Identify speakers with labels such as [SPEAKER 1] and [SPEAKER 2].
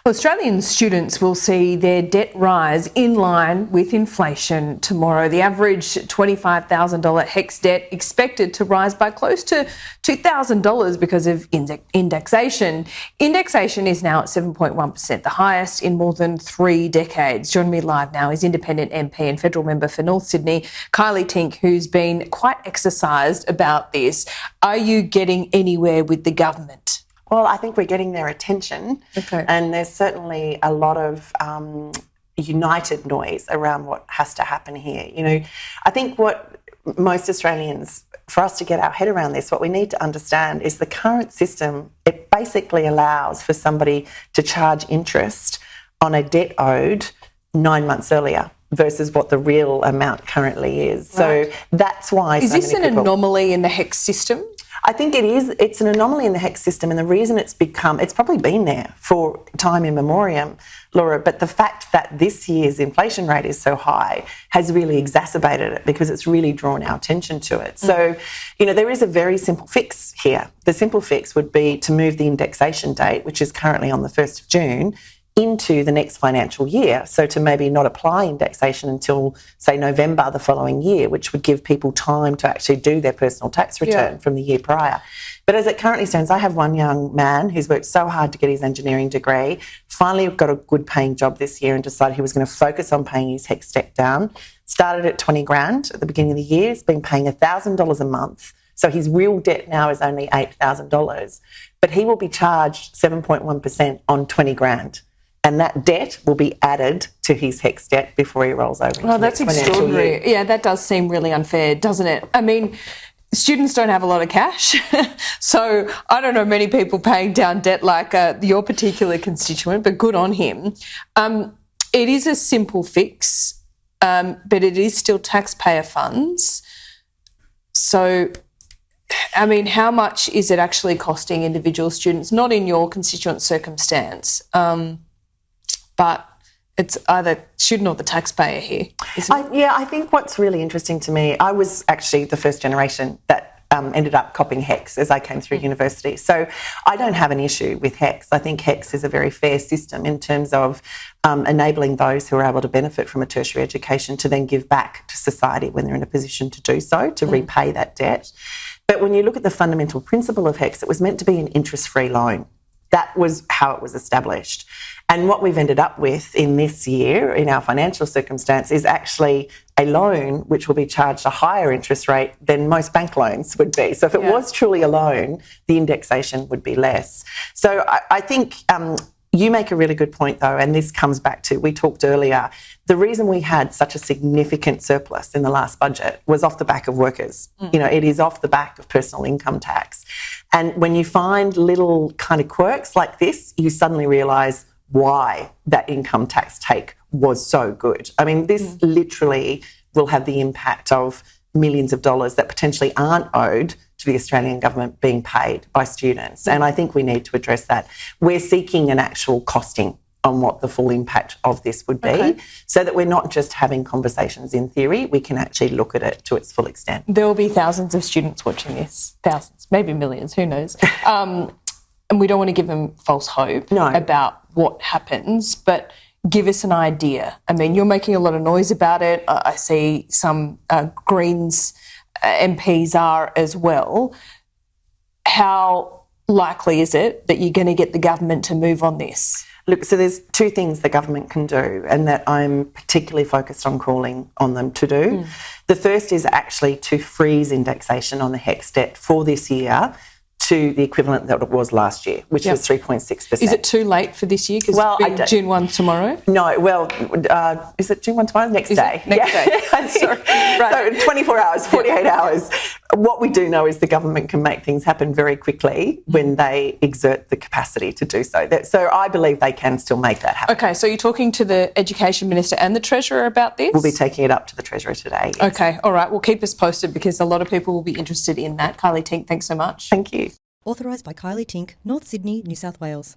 [SPEAKER 1] Australian students will see their debt rise in line with inflation tomorrow. The average $25,000 HECS debt expected to rise by close to $2,000 because of indexation. Indexation is now at 7.1%, the highest in more than 3 decades. Joining me live now is Independent MP and federal member for North Sydney, Kylea Tink, who's been quite exercised about this. Are you getting anywhere with the government?
[SPEAKER 2] Well, I think we're getting their attention, and there's certainly a lot of united noise around what has to happen here. You know, I think what most Australians, for us to get our head around this, what we need to understand is the current system, it basically allows for somebody to charge interest on a debt owed 9 months earlier versus what the real amount currently is. Right. So that's why...
[SPEAKER 1] Is this an anomaly in the HECS system?
[SPEAKER 2] I think it is. It's an anomaly in the HECS system, and the reason it's probably been there for time immemorial, Laura, but the fact that this year's inflation rate is so high has really exacerbated it because it's really drawn our attention to it. So, you know, there is a very simple fix here. The simple fix would be to move the indexation date, which is currently on the 1st of June, into the next financial year. So to maybe not apply indexation until, say, November the following year, which would give people time to actually do their personal tax return from the year prior. But as it currently stands, I have one young man who's worked so hard to get his engineering degree, finally got a good paying job this year and decided he was going to focus on paying his HECS debt down. Started at 20 grand at the beginning of the year. He's been paying $1,000 a month. So his real debt now is only $8,000. But he will be charged 7.1% on 20 grand. And that debt will be added to his HECS debt before he rolls over into
[SPEAKER 1] that's extraordinary. Yeah, that does seem really unfair, doesn't it? I mean, students don't have a lot of cash, so I don't know many people paying down debt like your particular constituent, but good on him. It is a simple fix, but it is still taxpayer funds. So, I mean, how much is it actually costing individual students? Not in your constituent circumstance, but it's either student or the taxpayer here, isn't it?
[SPEAKER 2] I think what's really interesting to me, I was actually the first generation that ended up copying HECS as I came through university. So I don't have an issue with HECS. I think HECS is a very fair system in terms of enabling those who are able to benefit from a tertiary education to then give back to society when they're in a position to do so, to repay that debt. But when you look at the fundamental principle of HECS, it was meant to be an interest-free loan. That was how it was established. And what we've ended up with in this year, in our financial circumstance, is actually a loan which will be charged a higher interest rate than most bank loans would be. So if it was truly a loan, the indexation would be less. So I think you make a really good point, though, and this comes back to, we talked earlier, the reason we had such a significant surplus in the last budget was off the back of workers. You know, it is off the back of personal income tax. And when you find little kind of quirks like this, you suddenly realise why that income tax take was so good. I mean, this literally will have the impact of millions of dollars that potentially aren't owed to the Australian government being paid by students. And I think we need to address that. We're seeking an actual costing on what the full impact of this would be, so that we're not just having conversations in theory, we can actually look at it to its full extent.
[SPEAKER 1] There will be thousands of students watching this, thousands, maybe millions, who knows. And we don't want to give them false hope about what happens, but give us an idea. I mean, you're making a lot of noise about it. I see some Greens MPs are as well. How likely is it that you're going to get the government to move on this?
[SPEAKER 2] Look, so there's 2 things the government can do and that I'm particularly focused on calling on them to do. The first is actually to freeze indexation on the HECS debt for this year to the equivalent that it was last year, which was 3.6%.
[SPEAKER 1] Is it too late for this year? Because it's June 1 tomorrow?
[SPEAKER 2] No, well, is it June 1 tomorrow? Next day.
[SPEAKER 1] Next day.
[SPEAKER 2] Sorry. Right. So 24 hours, 48 hours. What we do know is the government can make things happen very quickly when they exert the capacity to do so. So I believe they can still make that happen.
[SPEAKER 1] Okay, so you're talking to the Education Minister and the Treasurer about this?
[SPEAKER 2] We'll be taking it up to the Treasurer today. Yes.
[SPEAKER 1] Okay, all right. Well, keep us posted because a lot of people will be interested in that. Kylea Tink, thanks so much.
[SPEAKER 2] Thank you.
[SPEAKER 3] Authorised by Kylea Tink, North Sydney, New South Wales.